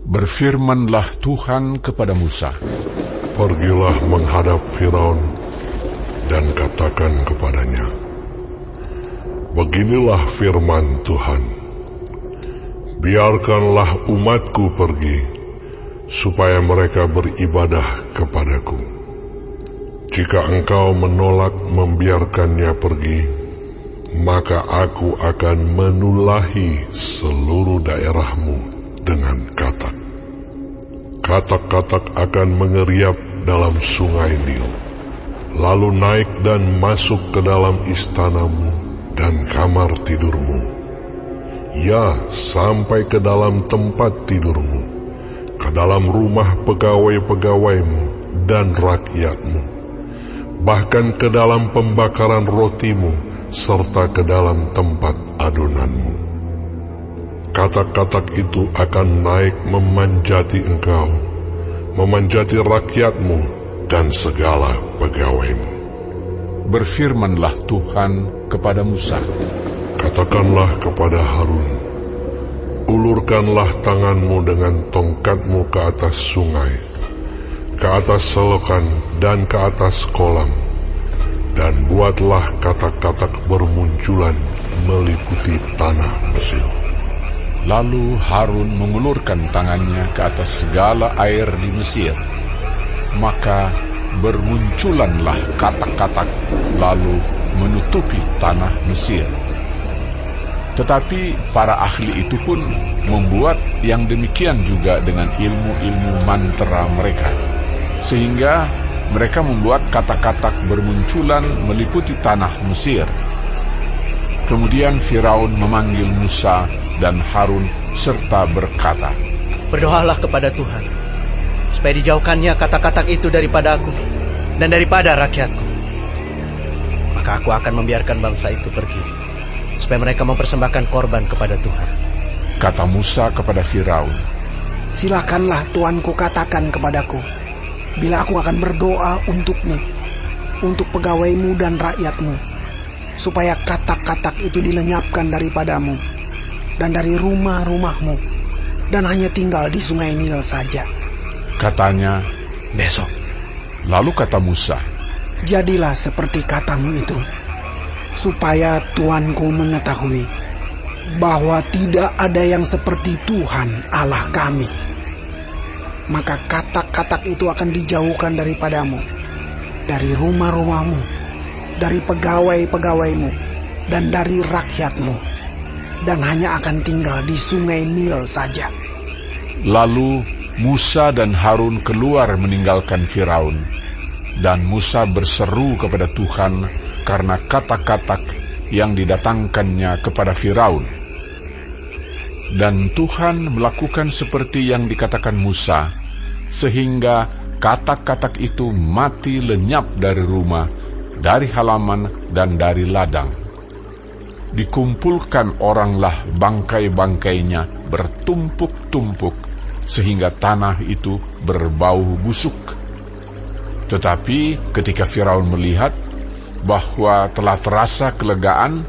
Berfirmanlah Tuhan kepada Musa, Pergilah menghadap Firaun dan katakan kepadanya, Beginilah firman Tuhan, biarkanlah umatku pergi, supaya mereka beribadah kepadaku. Jika engkau menolak membiarkannya pergi, maka aku akan menulahi seluruh daerahmu dengan katak. Katak-katak akan mengeriap dalam sungai Nil, lalu naik dan masuk ke dalam istanamu dan kamar tidurmu, ya sampai ke dalam tempat tidurmu, ke dalam rumah pegawai-pegawaimu dan rakyatmu, bahkan ke dalam pembakaran rotimu, serta ke dalam tempat adonanmu. Katak-katak itu akan naik memanjati engkau, memanjati rakyatmu dan segala pegawaimu. Berfirmanlah Tuhan kepada Musa, Katakanlah kepada Harun, ulurkanlah tanganmu dengan tongkatmu ke atas sungai, ke atas selokan dan ke atas kolam, dan buatlah katak-katak bermunculan meliputi tanah Mesir. Lalu Harun mengulurkan tangannya ke atas segala air di Mesir, maka bermunculanlah katak-katak lalu menutupi tanah Mesir. Tetapi para ahli itu pun membuat yang demikian juga dengan ilmu-ilmu mantra mereka, sehingga mereka membuat katak-katak bermunculan meliputi tanah Mesir. Kemudian Firaun memanggil Musa dan Harun serta berkata, Berdoalah kepada Tuhan, supaya dijauhkannya katak-katak itu daripada aku dan daripada rakyatku. Maka aku akan membiarkan bangsa itu pergi, supaya mereka mempersembahkan korban kepada Tuhan. Kata Musa kepada Firaun, Silakanlah Tuanku katakan kepadaku, bila aku akan berdoa untukmu, untuk pegawaimu dan rakyatmu, supaya katak-katak itu dilenyapkan daripadamu dan dari rumah-rumahmu, dan hanya tinggal di sungai Nil saja. Katanya, Besok. Lalu kata Musa, Jadilah seperti katamu itu, supaya Tuanku mengetahui bahwa tidak ada yang seperti Tuhan Allah kami. Maka katak-katak itu akan dijauhkan daripadamu, dari rumah-rumahmu, dari pegawai-pegawaimu, dan dari rakyatmu, dan hanya akan tinggal di sungai Nil saja. Lalu Musa dan Harun keluar meninggalkan Firaun, dan Musa berseru kepada Tuhan karena katak-katak yang didatangkannya kepada Firaun. Dan Tuhan melakukan seperti yang dikatakan Musa, sehingga katak-katak itu mati lenyap dari rumah, dari halaman dan dari ladang. Dikumpulkan oranglah bangkai-bangkainya bertumpuk-tumpuk, sehingga tanah itu berbau busuk. Tetapi ketika Firaun melihat bahwa telah terasa kelegaan,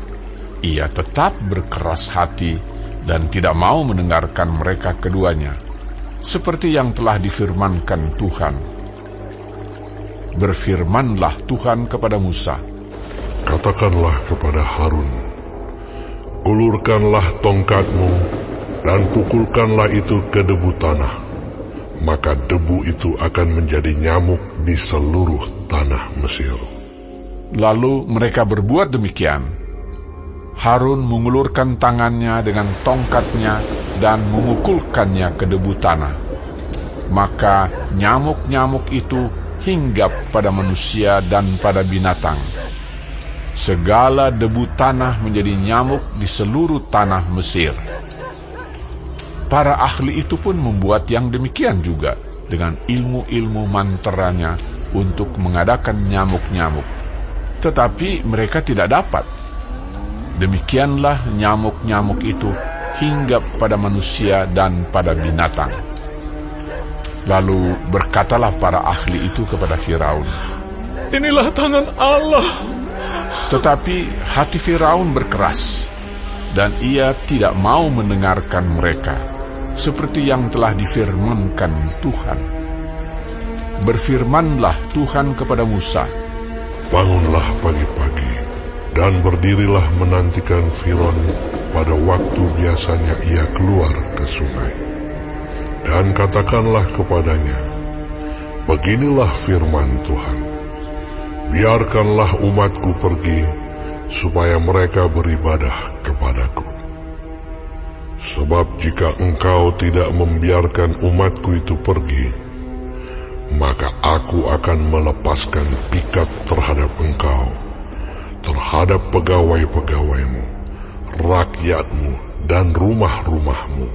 ia tetap berkeras hati dan tidak mau mendengarkan mereka keduanya, seperti yang telah difirmankan Tuhan. Berfirmanlah Tuhan kepada Musa, Katakanlah kepada Harun, ulurkanlah tongkatmu dan pukulkanlah itu ke debu tanah, maka debu itu akan menjadi nyamuk di seluruh tanah Mesir. Lalu mereka berbuat demikian. Harun mengulurkan tangannya dengan tongkatnya dan memukulkannya ke debu tanah. Maka nyamuk-nyamuk itu hinggap pada manusia dan pada binatang. Segala debu tanah menjadi nyamuk di seluruh tanah Mesir. Para ahli itu pun membuat yang demikian juga dengan ilmu-ilmu mantranya untuk mengadakan nyamuk-nyamuk. Tetapi mereka tidak dapat. Demikianlah nyamuk-nyamuk itu hinggap pada manusia dan pada binatang. Lalu berkatalah para ahli itu kepada Firaun, Inilah tangan Allah. Tetapi hati Firaun berkeras, dan ia tidak mau mendengarkan mereka. seperti yang telah difirmankan Tuhan. Berfirmanlah Tuhan kepada Musa, Bangunlah pagi-pagi, dan berdirilah menantikan Firaun pada waktu biasanya ia keluar ke sungai. Dan katakanlah kepadanya, Beginilah firman Tuhan, biarkanlah umatku pergi, supaya mereka beribadah kepadaku. Sebab jika engkau tidak membiarkan umatku itu pergi, maka aku akan melepaskan pikat terhadap engkau, terhadap pegawai-pegawaimu, rakyatmu, dan rumah-rumahmu,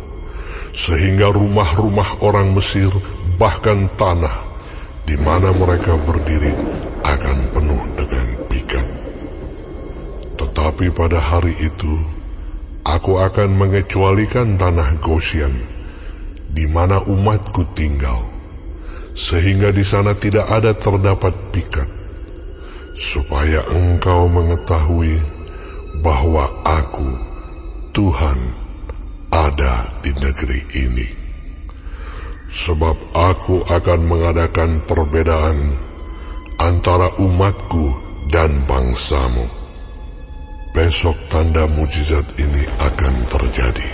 sehingga rumah-rumah orang Mesir, bahkan tanah di mana mereka berdiri, akan penuh dengan pikat. Tetapi pada hari itu, aku akan mengecualikan tanah Gosyen, di mana umatku tinggal, sehingga di sana tidak ada terdapat pikat, supaya engkau mengetahui bahwa aku, Tuhan, ada di negeri ini. Sebab aku akan mengadakan perbedaan antara umatku dan bangsamu. Besok tanda mujizat ini akan terjadi.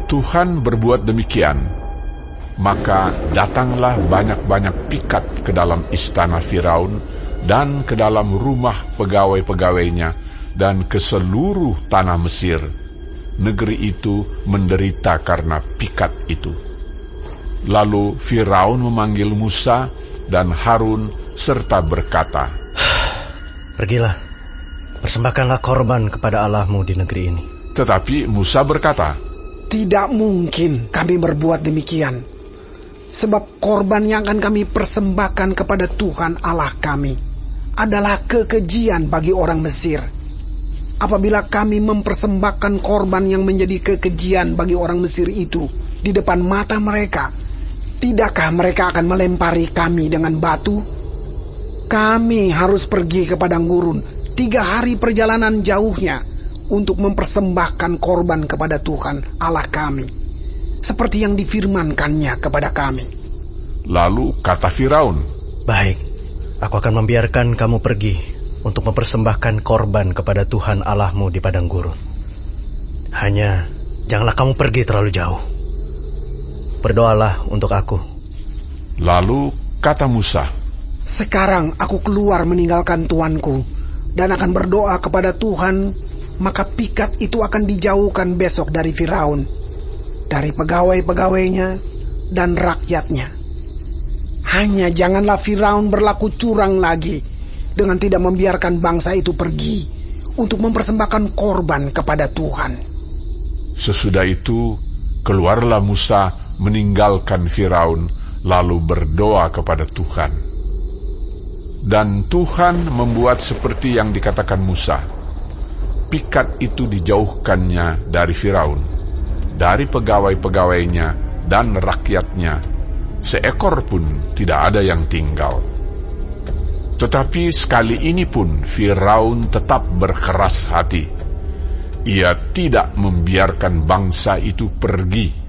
Tuhan berbuat demikian, maka datanglah banyak-banyak pikat ke dalam istana Firaun dan ke dalam rumah pegawai-pegawainya dan ke seluruh tanah Mesir. Negeri itu menderita karena pikat itu. Lalu Firaun memanggil Musa dan Harun serta berkata, Pergilah, persembahkanlah korban kepada Allahmu di negeri ini. Tetapi Musa berkata, Tidak mungkin kami berbuat demikian, sebab korban yang akan kami persembahkan kepada Tuhan Allah kami adalah kekejian bagi orang Mesir. Apabila kami mempersembahkan korban yang menjadi kekejian bagi orang Mesir itu di depan mata mereka, tidakkah mereka akan melempari kami dengan batu? Kami harus pergi ke padang gurun 3 hari perjalanan jauhnya untuk mempersembahkan korban kepada Tuhan Allah kami, seperti yang difirmankannya kepada kami. Lalu kata Firaun, Baik, aku akan membiarkan kamu pergi untuk mempersembahkan korban kepada Tuhan Allahmu di padang gurun. Hanya janganlah kamu pergi terlalu jauh. Berdoalah untuk aku. Lalu kata Musa, Sekarang aku keluar meninggalkan tuanku dan akan berdoa kepada Tuhan, maka pikat itu akan dijauhkan besok dari Firaun, dari pegawai-pegawainya dan rakyatnya. Hanya janganlah Firaun berlaku curang lagi dengan tidak membiarkan bangsa itu pergi untuk mempersembahkan korban kepada Tuhan. Sesudah itu keluarlah Musa meninggalkan Firaun, lalu berdoa kepada Tuhan. Dan Tuhan membuat seperti yang dikatakan Musa. Pikat itu dijauhkannya dari Firaun, dari pegawai-pegawainya dan rakyatnya. Seekor pun tidak ada yang tinggal. Tetapi sekali ini pun Firaun tetap berkeras hati. Ia tidak membiarkan bangsa itu pergi